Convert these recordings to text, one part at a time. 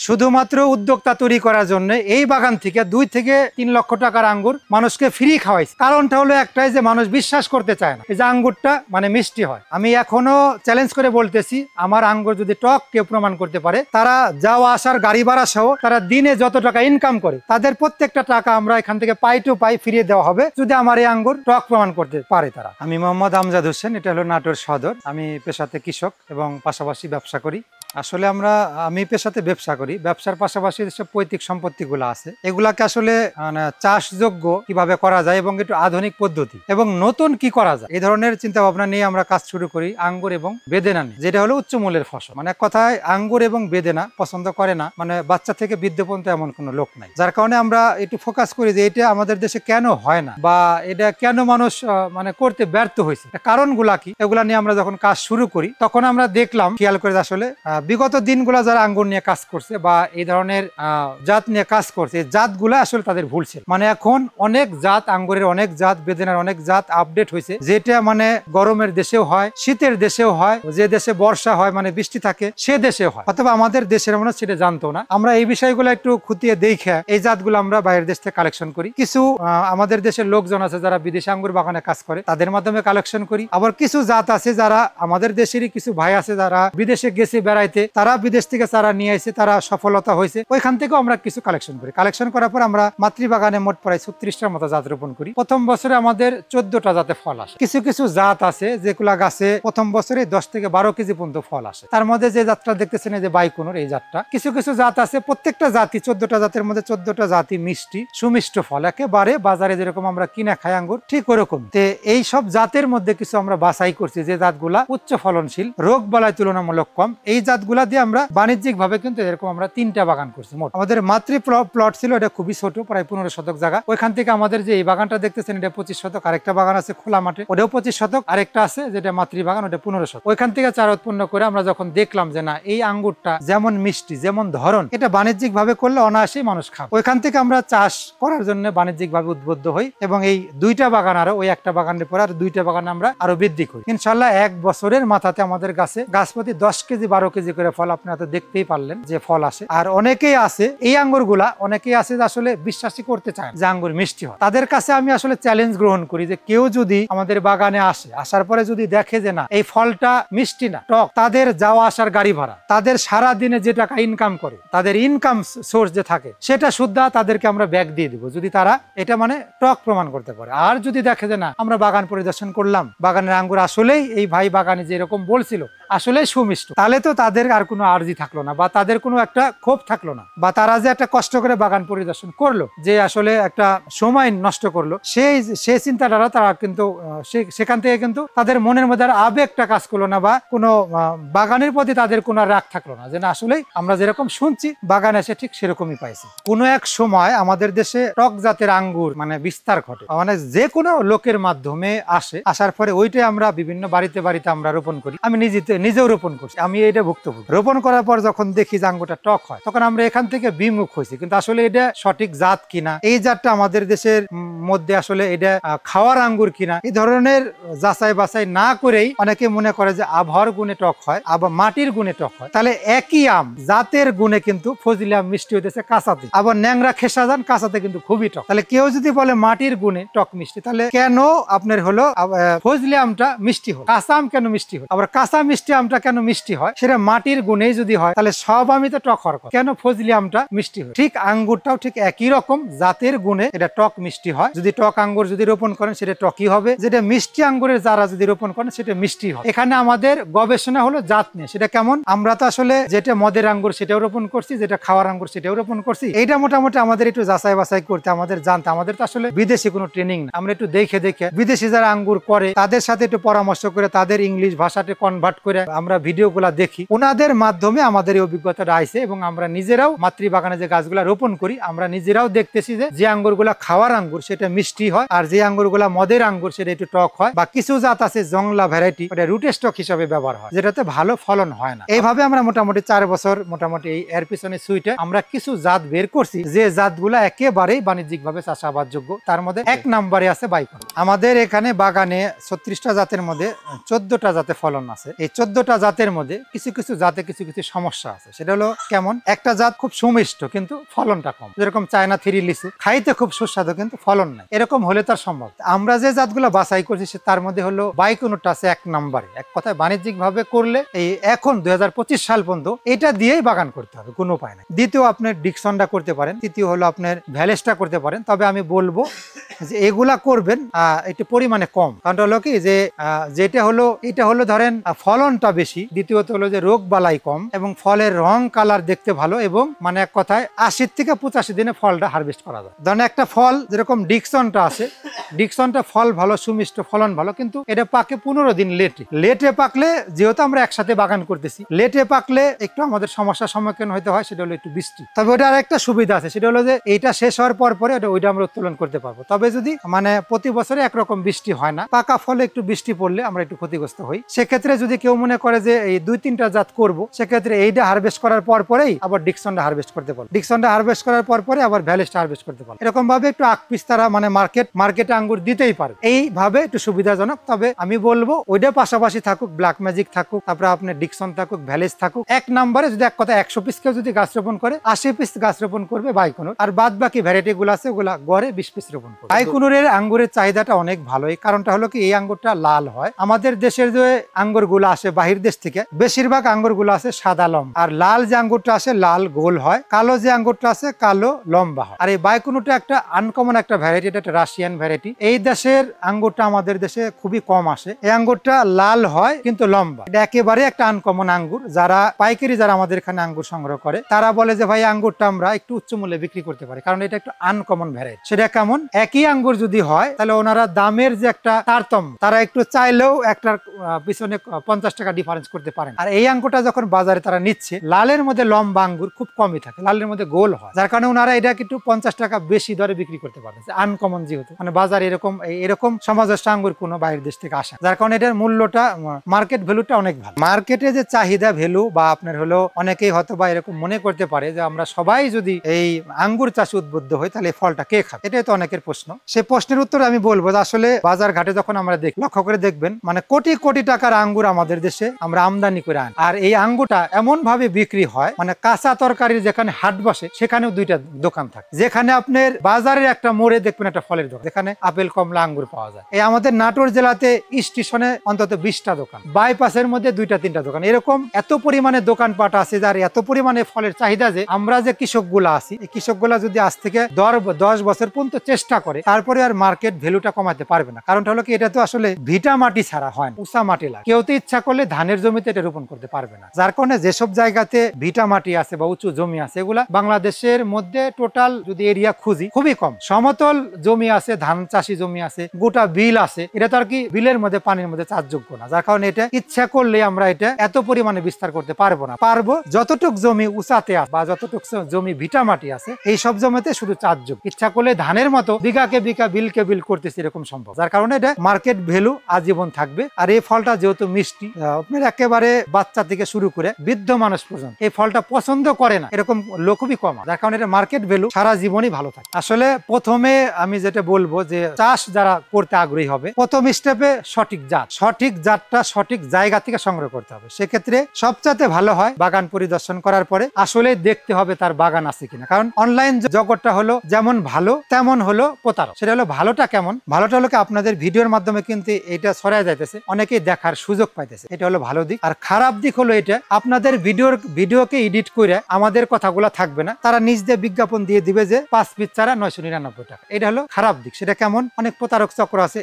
শুধুমাত্র উদ্যোক্তা তৈরি করার জন্য এই বাগান থেকে 2 থেকে 3 লক্ষ টাকার আঙ্গুর মানুষকে ফ্রি খাওয়াইছে। কারণটা হলো একটাই যে মানুষ বিশ্বাস করতে চায় না এই যে আঙ্গুরটা মানে মিষ্টি হয়। আমি এখনো চ্যালেঞ্জ করে বলতেছি, আমার আঙ্গুর যদি টক কেউ প্রমাণ করতে পারে, তারা যাওয়া আসার গাড়ি ভাড়া সহ তারা দিনে যত টাকা ইনকাম করে তাদের প্রত্যেকটা টাকা আমরা এখান থেকে পাই টু পাই ফিরিয়ে দেওয়া হবে যদি আমার এই আঙ্গুর টক প্রমাণ করতে পারে তারা। আমি মোহাম্মদ আমজাদ হোসেন, এটা হলো নাটোর সদর। আমি পেশাতে কৃষক এবং পাশাপাশি ব্যবসা করি। আসলে আমি পেশাতে ব্যবসা করি, ব্যবসার পাশাপাশি যেসব পৈতৃক সম্পত্তিগুলো আছে এগুলাকে আসলে চাষযোগ্য কিভাবে করা যায় এবং একটু আধুনিক পদ্ধতি এবং নতুন কি করা যায় এই ধরনের চিন্তা ভাবনা নিয়ে আমরা কাজ শুরু করি আঙ্গুর এবং বেদেনা নিয়ে, যেটা হলো উচ্চ মূল্যের ফসল। মানে এক কথায় আঙ্গুর এবং বেদেনা পছন্দ করে না মানে বাচ্চা থেকে বৃদ্ধ পর্যন্ত এমন কোনো লোক নাই, যার কারণে আমরা একটু ফোকাস করি যে এটা আমাদের দেশে কেন হয় না বা এটা কেন মানুষ মানে করতে ব্যর্থ হয়েছে, কারণগুলা কি, এগুলা নিয়ে আমরা যখন কাজ শুরু করি তখন আমরা দেখলাম খেয়াল করে আসলে বিগত দিনগুলা যারা আঙ্গুর নিয়ে কাজ করছে বা এই ধরনের জাত নিয়ে কাজ করছে জাতগুলা আসলে তাদের ভুল ছিল। মানে এখন অনেক জাত আঙ্গুরের, অনেক জাত বেদেনার, অনেক জাত আপডেট হয়েছে, যেটা মানে গরমের দেশেও হয়, শীতের দেশেও হয়, যে দেশে বর্ষা হয় মানে বৃষ্টি থাকে সে দেশেও হয়, অথবা আমাদের দেশের মানুষ সেটা জানতো না। আমরা এই বিষয়গুলো একটু খুঁটিয়ে দেখে এই জাতগুলো আমরা বাইরের দেশ থেকে কালেকশন করি। কিছু আমাদের দেশের লোকজন আছে যারা বিদেশি আঙ্গুর বাগানে কাজ করে, তাদের মাধ্যমে কালেকশন করি। আবার কিছু জাত আছে যারা আমাদের দেশেরই কিছু ভাই আছে যারা বিদেশে গেছে বেড়াইতে, তারা বিদেশ থেকে চারা নিয়ে আসে, তারা সফলতা হয়েছে, ওইখান থেকেও আমরা কিছু কালেকশন করি। কালেকশন করার পর আমরা মাতৃবাগানে মোট প্রায় 36টার মতো জাত রোপণ করি। প্রথম বছরে আমাদের 14টা জাতে ফল আসে। কিছু কিছু জাত আছে যেগুলা গাছে প্রথম বছরে 10 থেকে 12 কেজি পর্যন্ত ফল আসে। তার মধ্যে যে জাতটা দেখতেছেন এই যে বাইকুনুর, এই জাতটা। কিছু কিছু জাত আছে, প্রত্যেকটা জাতি 14টা জাতের মধ্যে 14টা জাতি মিষ্টি সুমিষ্ট ফল, একেবারে বাজারে যেরকম আমরা কিনে খাই আঙ্গুর ঠিক ওরকম। এই সব জাতের মধ্যে কিছু আমরা বাছাই করছি যে জাতগুলা উচ্চ ফলনশীল, রোগ বালাই তুলনামূলক কম। এই জাতগুলা দিয়ে আমরা বাণিজ্যিক ভাবে কিন্তু এরকম আমরা 3টা বাগান করছি। মোট আমাদের মাতৃ প্লট ছিল, এটা খুবই ছোট, প্রায় 15 শতক জায়গা। ওইখান থেকে আমাদের যে এই বাগানটা দেখতেছেন এটা 25 শতক, আরেকটা বাগান আছে খোলা মাঠে ওটাও 25 শতক, আরেকটা আছে যেটা মাতৃবাগান ওটা 15 শতক। ওইখান থেকে চারা উৎপন্ন করে আমরা যখন দেখলাম যে না এই আঙ্গুরটা যেমন মিষ্টি যেমন ধরন, এটা বাণিজ্যিক ভাবে করলে অনায়াসেই মানুষ খাবে, ওইখান থেকে আমরা চাষ করার জন্য বাণিজ্যিক ভাবে উদ্বুদ্ধ হই এবং এই 2টা বাগান আরো ওই একটা বাগানের পরে আর 2টা বাগান আমরা আরো বৃদ্ধি করি। ইনশাল্লাহ 1 বছরের মাথাতে আমাদের গাছে গাছ প্রতি 10 কেজি 12 কেজি করে ফল, আপনারা তো দেখতেই পারলেন যে ফল আসে। আর অনেকেই আছে এই আঙ্গুর গুলা, অনেকেই আছে যে আসলে বিশ্বাসই করতে চায় যে আঙ্গুর মিষ্টি হয়। তাদের কাছে আমি আসলে চ্যালেঞ্জ গ্রহণ করি যে কেউ যদি আমাদের বাগানে আসে, আসার পরে যদি দেখে যে না এই ফলটা মিষ্টি না টক, তাদের যাওয়া আসার গাড়ি ভাড়া, তাদের সারা দিনে যে টাকা ইনকাম করে, তাদের ইনকাম সোর্স যে থাকে সেটা সুদ্ধা তাদেরকে আমরা ব্যাগ দিয়ে দিব যদি তারা এটা মানে টক প্রমাণ করতে পারে। আর যদি দেখে যে না আমরা বাগান পরিদর্শন করলাম, বাগানের আঙ্গুর আসলেই এই ভাই বাগানে যেরকম বলছিল আসলে সুমিষ্ট, তাহলে তো তাদের আর কোনো আর্জি থাকলো না বা তাদের কোনো একটা ক্ষোভ থাকলো না, বা তারা যে একটা কষ্ট করে বাগান পরিদর্শন করলো, যে আসলে একটা সময় নষ্ট করলো, সেই চিন্তাটা তারা কিন্তু সেখান থেকে কিন্তু তাদের মনের মধ্যে আর আবেগটা কাজ করলো না বা কোনো বাগানের প্রতি তাদের কোনো রাগ থাকলো না, যে না আসলে আমরা যেরকম শুনছি বাগান এসে ঠিক সেরকমই পাইছি। কোনো এক সময় আমাদের দেশে টক জাতের আঙ্গুর মানে বিস্তার ঘটে, মানে যে কোনো লোকের মাধ্যমে আসার পরে ওইটাই আমরা বিভিন্ন বাড়িতে আমরা রোপণ করি। আমি নিজেও রোপণ করছি, আমি এটা ভুক্তভোগী। রোপণ করার পর যখন দেখি যে আঙ্গুরটা টক হয় তখন আমরা এখান থেকে বিমুখ হয়েছি, কিন্তু আসলে এটা সঠিক জাত কিনা, এই জাতটা আমাদের দেশের মধ্যে আসলে এটা খাওয়ার আঙ্গুর কিনা, এই ধরনের যাচাই বাছাই না করেই অনেকে মনে করে যে আবহাওয়ার গুণে টক হয়, আবার মাটির গুণে টক হয়। তাহলে একই আম জাতের গুণে কিন্তু ফজলি আম মিষ্টি হইতেছে কাঁচাতে, আবার ন্যাংরা খেসা যান কাঁচাতে কিন্তু খুবই টক। তাহলে কেউ যদি বলে মাটির গুণে টক মিষ্টি, তাহলে কেন আপনার হলো ফজলি আমটা মিষ্টি হয়, কাঁচা আম কেন মিষ্টি হয়, আবার কাঁচা মিষ্টি আমটা কেন মিষ্টি হয়, সেটা মাটির গুণেই যদি হয় তাহলে সব আমি তো টক হওয়ার কথা, কেন ফজলি আমটা মিষ্টি হয়? ঠিক আঙ্গুরটাও ঠিক একই রকম জাতের গুণে এটা টক মিষ্টি হয়। যদি টক আঙ্গুর যদি রোপণ করেন সেটা টকই হবে, যেটা মিষ্টি আঙ্গুরের যারা যদি রোপণ করেন সেটা মিষ্টি হবে। এখানে আমাদের গবেষণা হলো জাত নিয়ে, সেটা কেমন, আমরা তো আসলে যেটা মদের আঙ্গুর সেটাও রোপণ করছি, যেটা খাওয়ার আঙ্গুর সেটাও রোপণ করছি, এইটা মোটামুটি আমাদের একটু যাচাই বাছাই করতে আমাদের জানতে, আমাদের তো আসলে বিদেশি কোনো ট্রেনিং না, আমরা একটু দেখে বিদেশি যারা আঙ্গুর করে তাদের সাথে একটু পরামর্শ করে তাদের ইংলিশ ভাষাতে কনভার্ট করে আমরা ভিডিওগুলা দেখি, ওনাদের মাধ্যমে আমাদের এই অভিজ্ঞতাটা আইছে এবং আমরা নিজেরাও মাতৃবাগানে যে গাছগুলা রোপণ করি আমরা নিজেরাও দেখতেছি যে আঙ্গুরগুলা খাওয়ার আঙ্গুর সেটা মিষ্টি হয়, আর যে আঙ্গুরগুলা মদের আঙ্গুর সেটা একটু টক হয়, বা কিছু জাত আছে জংলা ভ্যারাইটি ওটা রুট স্টক হিসাবে ব্যবহার হয়, যেটাতে ভালো ফলন হয় না। এইভাবে আমরা মোটামুটি 4 বছর মোটামুটি এই এর পিছনে সুইটে আমরা কিছু জাত বের করছি যে জাতগুলা একেবারেই বাণিজ্যিক ভাবে চাষাবাদযোগ্য। তার মধ্যে 1 নম্বরে আছে বাইকুনুর। আমাদের এখানে বাগানে 36টা জাতের মধ্যে 14টা জাতে ফলন আছে। এই 14টা জাতের মধ্যে কিছু কিছু জাতে কিছু কিছু সমস্যা আছে। সেটা হলো কেমন, একটা জাত খুব সুমিষ্ট কিন্তু ফলনটা কম, যেরকম চায়না 3 লিচু, খাইতে খুব সুস্বাদু কিন্তু ফলন নাই, এরকম হলে তার সম্ভব। আমরা যে জাতগুলো বাছাই করছি তার মধ্যে হলো বাইকুনুরটা আছে 1 নম্বরে। এক কথায় বাণিজ্যিক ভাবে করলে এই এখন 2025 সাল পর্যন্ত এটা দিয়েই বাগান করতে হবে, কোনো উপায় নাই। দ্বিতীয় আপনার ডিকসনটা করতে পারেন, তৃতীয় হলো আপনার ভ্যালেসটা করতে পারেন। তবে আমি বলবো যে এগুলা করবেন একটু পরিমাণে কম, কারণটা হলো কি যে এটা হলো ধরেন ফলনটা বেশি, দ্বিতীয়ত হলো যে রোগ বালাই কম এবং ফলের রং কালার দেখতে ভালো, এবং মানে এক কথায় 80 থেকে 85 দিনে ফলটা হারভেস্ট করা যায়। ধরেন একটা ফল যেরকম ডিকসনটা আছে, ডিকসনটা ফল ভালো, সুমিষ্ট, ফলন ভালো, কিন্তু এটা পাকে 15 দিন লেটে পাকলে, যেহেতু আমরা একসাথে বাগান করতেছি, লেটে পাকলে একটু আমাদের সমস্যার সম্মুখীন হতে হয়, সেটা হলো একটু বৃষ্টি। তবে ওটা আর একটা সুবিধা আছে, সেটা হলো যে এইটা শেষ হওয়ার পরে ওইটা আমরা উত্তোলন করতে পারবো। তবে যদি মানে প্রতি বছরে একরকম বৃষ্টি হয় না, পাকা ফলে একটু বৃষ্টি পড়লে আমরা একটু ক্ষতিগ্রস্ত হই। সেক্ষেত্রে যদি কেউ মনে করে যে এই 2-3টা জাত করবো, সেক্ষেত্রে এইটা হারভেস্ট করার পরেই আবার ডিকসনটা হারভেস্ট করতে পারবো, ডিকসনটা হারভেস্ট করার পরে আবার ভ্যালেসটা হারভেস্ট করতে পারবো। এরকম ভাবে একটু আকপিস তারা মানে মার্কেটে আঙ্গুর দিতেই পারে, এইভাবে একটু সুবিধাজনক। তবে আমি বলবো ওইটা পাশাপাশি থাকুক, ব্ল্যাক ম্যাজিক থাকুক, তারপরে আপনার ডিকসন থাকুক, ভ্যালেস থাকুক। 1 নম্বরে যদি এক কথা 100 পিস কেউ যদি গাছ রোপণ করে, 80 পিস গাছ রোপণ করবে বাইকুনুর, আর বাদ বাকি ভ্যারাইটি গুলো আছে ওগুলা গড়ে 20 পিস রোপণ করবে। বাইকুনুরের আঙ্গুরের চাহিদাটা অনেক ভালো, এই কারণটা হলো কি এই আঙ্গুরটা লাল হয়। আমাদের দেশের যে আঙ্গুর গুলো আসে বাহির দেশ থেকে, বেশিরভাগ আঙ্গুর গুলো আছে সাদা লম্বা, আর লাল যে আঙ্গুরটা আসে লাল গোল হয়, কালো যে আঙ্গুরটা আছে কালো লম্বা হয়। আর এই বাইকুনুরটা একটা আনকমন একটা ভ্যারাইটি, এটা একটা রাশিয়ান ভ্যারাইটি। এই দেশের আঙ্গুরটা আমাদের দেশে খুবই কম আসে। এই আঙ্গুরটা লাল হয় কিন্তু লম্বা, এটা একেবারে একটা আনকমন আঙ্গুর। যারা পাইকারি যারা আমাদের এখানে আঙ্গুর সংগ্রহ করে, তারা বলে যে ভাই আঙ্গুরটা আমরা একটু উচ্চ মূল্যে বিক্রি করতে পারি, কারণ এটা একটু আনকমন ভ্যারাইটি। সেটা কেমন, একই আঙ্গুর যদি হয় তাহলে ওনারা দামের যে একটা তারতম্য, তারা একটু চাইলেও একটার পিছনে 50 টাকা ডিফারেন্স করতে পারেন। আর এই আঙ্গুরটা যখন বাজারে তারা নিচ্ছে, লালের মধ্যে লম্বা আঙ্গুর খুব কমই থাকে, লালের মধ্যে গোল হয়, যার কারণে ওনারা এটা একটু 50 টাকা বেশি দরে বিক্রি করতে পারে। আনকমন যেহেতু মানে বাজারে এরকম সমাজস্ত আঙ্গুর কোনো বাইরের দেশ থেকে আসে, যার কারণে এটার মূল্যটা, মার্কেট ভ্যালুটা অনেক ভালো। মার্কেটে যে চাহিদা ভ্যালু, বা আপনার হলো অনেকেই হয়তো বা এরকম মনে করতে পারে যে আমরা সবাই যদি এই আঙ্গুর চাষে উদ্বুদ্ধ হই তাহলে ফলটা কে খাবে, এটাই তো অনেকের প্রশ্ন। সেই প্রশ্নের উত্তরে আমি বলবো যে আসলে বাজার ঘাটে যখন আমরা লক্ষ্য করে দেখবেন, মানে কোটি কোটি টাকার আঙ্গুর আমাদের দেশে আমরা আমদানি করে আনি, আর এই আঙ্গুরটা এমন ভাবে বিক্রি হয়, মানে কাঁচা তরকারির যেখানে হাট বসে সেখানেও 2টা দোকান থাকে, যেখানে আপনার বাজারের একটা মোড়ে দেখবেন একটা ফলের দোকান, যেখানে আপেল, কমলা, আঙ্গুর পাওয়া যায়। এই আমাদের নাটোর জেলাতে স্টেশনে অন্তত 20টা দোকান, বাইপাসের মধ্যে 2-3টা দোকান, এরকম এত পরিমাণে দোকানপাট আছে, যার এত পরিমাণে ফলের চাহিদা যে আমরা যে কৃষকগুলা আছি, এই কৃষকগুলা যদি আজ থেকে 10 বছর পর্যন্ত চেষ্টা করে, তারপরে আর মার্কেট ভ্যালুটা কমাতে পারবে না। কারণটা হলো কি এটা তো আসলে ভিটা মাটি ছাড়া হয় না, উঁচা মাটি লাগে। কেউ তো ইচ্ছা করলে ধানের জমিতে এটা রোপণ করতে পারবে না, যার কারণে যেসব জায়গাতে ভিটা মাটি আছে বা উঁচু জমি আছে, এগুলা বাংলাদেশের মধ্যে টোটাল যদি এরিয়া খুঁজি খুবই কম। সমতল জমি আছে, ধান চাষি জমি আছে, গোটা বিল আছে, এটা তো আর কি বিলের মধ্যে পানির মধ্যে চাষযোগ্য না, যার কারণে এটা ইচ্ছা করলে আমরা এটা এত পরিমাণে বিস্তার করতে পারবো না। পারবো যতটুক জমি উঁচাতে আছে বা যতটুক জমি ভিটা মাটি আছে, এই সব জমিতে শুধু চাষযোগ্য। ইচ্ছা করলে ধানের মতো বিঘাকে বিঘা বিলকে বিল করতেছে, এরকম সম্ভব, যার কারণে এটা মার্কেট ভ্যালু আজীবন থাকবে। আর এই ফলটা যেহেতু মিষ্টি, আপনার একেবারে বাচ্চা থেকে শুরু করে বৃদ্ধ মানুষ পর্যন্ত এই ফলটা পছন্দ করে না, এরকম লোক খুবই কম, যার কারণে এটা মার্কেট ভ্যালু সারা জীবনই ভালো থাকে। আসলে প্রথমে আমি যেটা বলবো যে চাষ যারা করতে আগ্রহী হবে, প্রথম স্টেপে সঠিক জাতটা সঠিক জায়গা থেকে সংগ্রহ করতে হবে। সেক্ষেত্রে সবচাইতে ভালো হয় বাগান পরিদর্শন করার পরে আসলে দেখতে হবে তার বাগান আছে কিনা, কারণ অনলাইন জগৎটা হলো যেমন ভালো তেমন হলো প্রতারক। সেটা হলো ভালোটা কেমন, ভালোটা হলো কি আপনাদের ভিডিওর মাধ্যমে কিন্তু এটা ছড়ায় যাইতেছে, অনেকেই দেখার সুযোগ পাইতেছে, এটা হলো ভালো দিক। আর খারাপ দিক হলো এটা আপনাদের ভিডিওকে এডিট করে আমাদের কথাগুলো থাকবে না, তারা নিজ দিয়ে বিজ্ঞাপন দিয়ে দিবে যে 5 পিস চারা 999 টাকা, এটা হলো খারাপ দিক। সেটা কেমন, অনেক প্রতারক চক্র আছে,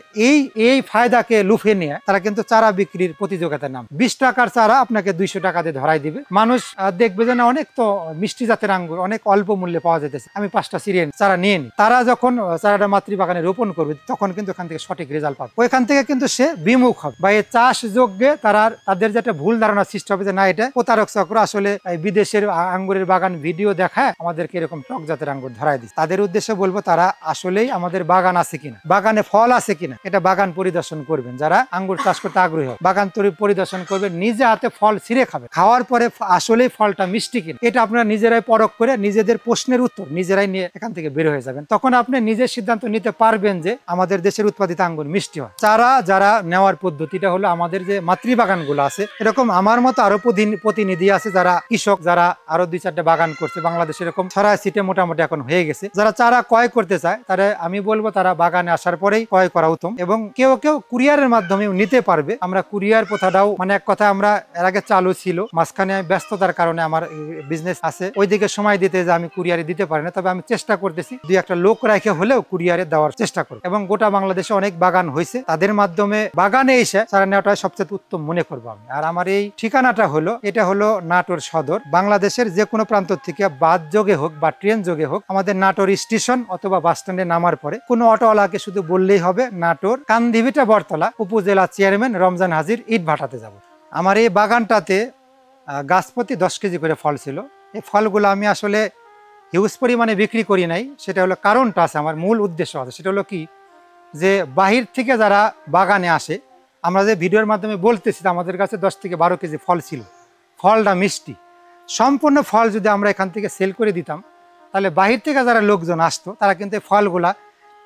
এই ফায়দাকে লুফে নিয়ে তারা কিন্তু চারা বিক্রির প্রতিযোগিতার নাম 20 টাকার চারা আপনাকে 200 টাকা দিয়ে ধরাই দিবে। মানুষ দেখবে যে না অনেক তো মিষ্টি জাতের আঙ্গুর অনেক অল্প মূল্যে পাওয়া যেতেছে, আমি 5টা সিরিয়ান চারা নিয়ে নি। তারা যখন চারাটা মাতৃবাগানে রোপণ করবে তখন কিন্তু এখান থেকে সঠিক রেজাল্ট পাবে, ওইখান থেকে কিন্তু সে বিমুখ হবে বা এই চাষ যোগ্যে তাদের যেটা ভুল ধারণা সৃষ্টি হবে যে না এটা প্রতারক চক্র আসলে বিদেশের আঙ্গুরের বাগান ভিডিও দেখায় আমাদেরকে এরকম টক জাতের আঙ্গুর ধরাই দিচ্ছে। তাদের উদ্দেশ্যে বলবো তারা আসলেই আমাদের বাগান আছে কিনা, বাগানে ফল আছে কিনা, এটা বাগান পরিদর্শন করবেন। যারা আঙ্গুর চাষ করতে আগ্রহী হবে বাগান পরিদর্শন করবেন, নিজে হাতে ফল ছিঁড়ে খাবে, খাওয়ার পরে আসলেই ফলটা মিষ্টি কিনা এটা আপনারা নিজেরাই পরখ করে নিজেদের প্রশ্নের উত্তর নিজেরাই নিয়ে এখান থেকে বের হয়ে যাবেন। তখন আপনি নিজের সিদ্ধান্ত নিতে পারবেন যে আমাদের দেশের উৎপাদিত আঙ্গুর মিষ্টি হয়। চারা যারা নেওয়ার পদ্ধতিটা হলো আমাদের যে মাতৃবাগানগুলো আছে, এরকম আমার মতো মতো আরো প্রতিনিধি আছে যারা কৃষক, যারা আরো 2-4টা বাগান করছে বাংলাদেশে, এরকম ছড়ায় সিটে মোটামুটি এখন হয়ে গেছে। যারা চারা ক্রয় করতে চায় তারা আমি বলবো তারা বাগানে আসার পরেই ক্রয় করা উত্তম, এবং কেউ কেউ কুরিয়ারের মাধ্যমে নিতে পারবে। আমরা কুরিয়ার প্রথাটাও মানে এক কথা আমরা এর আগে চালু ছিল, মাঝখানে ব্যস্ততার কারণে আমার বিজনেস আছে, ওইদিকে সময় দিতে যে আমি কুরিয়ারে দিতে পারি না। তবে আমি চেষ্টা করতেছি 2-1টা লোক রেখে হলেও কুরিয়ারে দেওয়ার চেষ্টা করি, এবং গোটা বাংলাদেশে অনেক বাগান হয়েছে, তাদের মাধ্যমে বাগানে এসে চারা নেওয়াটা সবচেয়ে উত্তম মনে করবো আমি। আর আমার এই ঠিকানাটা হলো, এটা হলো নাটোর সদর। বাংলাদেশের যে কোনো প্রান্ত থেকে বাস যোগে হোক বা ট্রেন যোগে হোক, আমাদের নাটোর স্টেশন অথবা বাস স্ট্যান্ডে নামার পরে কোনো অটোওয়ালাকে শুধু বললেই হবে নাটোর কান্দিভিটা বরতলা উপজেলা চেয়ারম্যান রমজান হাজির ইট ভাটাতে যাব। আমার এই বাগানটাতে গাছ প্রতি 10 কেজি করে ফল ছিল। এই ফলগুলো আমি আসলে হিউজ পরিমাণে বিক্রি করি নাই, সেটা হলো কারণটা আছে, আমার মূল উদ্দেশ্য আছে। সেটা হলো কি, যে বাহির থেকে যারা বাগানে আসে, আমরা যে ভিডিওর মাধ্যমে বলতেছি আমাদের কাছে 10 থেকে 12 কেজি ফল ছিল, ফলটা মিষ্টি, সম্পূর্ণ ফল যদি আমরা এখান থেকে সেল করে দিতাম তাহলে বাহির থেকে যারা লোকজন আসতো তারা কিন্তু এই ফলগুলা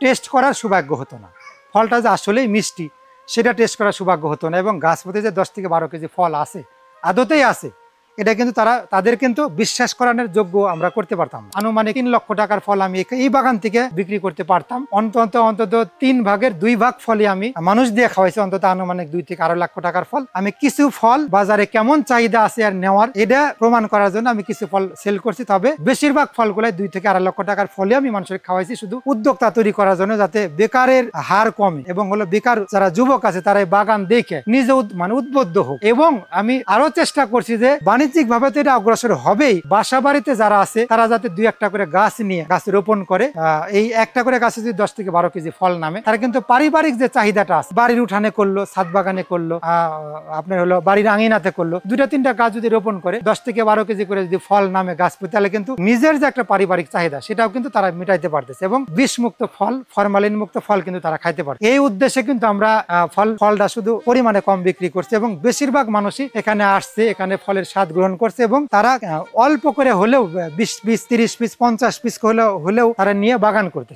টেস্ট করার সৌভাগ্য হতো না। ফলটা যে আসলেই মিষ্টি সেটা টেস্ট করার সৌভাগ্য হতো না, এবং গাছ প্রতি যে 10 থেকে 12 কেজি ফল আছে, আদতেই আছে, এটা কিন্তু তাদের কিন্তু বিশ্বাস করানোর যোগ্য আমরা করতে পারতাম। আনুমানিক 3 লক্ষ টাকার ফল আমি এই বাগান থেকে বিক্রি করতে পারতাম। অন্তত 3 ভাগের 2 ভাগ ফলই আমি মানুষ দিয়ে খাওয়াইছি, অন্তত আনুমানিক 2 থেকে আড়াই লক্ষ টাকার ফল। আমি কিছু ফল বাজারে কেমন চাহিদা আছে আর নেওয়ার, এটা প্রমাণ করার জন্য আমি কিছু ফল সেল করছি। তবে বেশিরভাগ ফলগুলাই 2 থেকে আড়াই লক্ষ টাকার ফলই আমি মানুষের খাওয়াইছি, শুধু উদ্যোক্তা তৈরি করার জন্য, যাতে বেকারের হার কমে, এবং হলো বেকার যারা যুবক আছে তারা এই বাগান দেখে নিজে উদ্বুদ্ধ হোক। এবং আমি আরো চেষ্টা করছি যে বাণিজ্যিক ভাবে তো এটা অগ্রসর হবেই, বাসা বাড়িতে যারা আছে তারা যাতে 2-1টা করে গাছ নিয়ে গাছ রোপণ করে। এই একটা করে গাছে যদি 10 থেকে 12 কেজি ফল নামে, তারা কিন্তু পারিবারিক যে চাহিদাটা আছে, বাড়ির উঠানে করলো, ছাদ বাগানে করলো, আপনার হলো বাড়ির আঙিনাতে করলো, 2-3টা গাছ যদি রোপণ করে 10 থেকে 12 কেজি করে যদি ফল নামে গাছ প্রতি, তাহলে কিন্তু নিজের যে একটা পারিবারিক চাহিদা সেটাও কিন্তু তারা মিটাইতে পারতেছে, এবং বিষমুক্ত ফল, ফরমালিন মুক্ত ফল কিন্তু তারা খাইতে পারে। এই উদ্দেশ্যে কিন্তু আমরা ফলটা শুধু পরিমাণে কম বিক্রি করছি, এবং বেশিরভাগ মানুষই এখানে আসছে, এখানে ফলের স্বাদ গ্রহণ করছে, এবং তারা অল্প করে হলেও 20 পিস, 30 পিস, 50 পিস হলেও তারা নিয়ে বাগান করতেছে।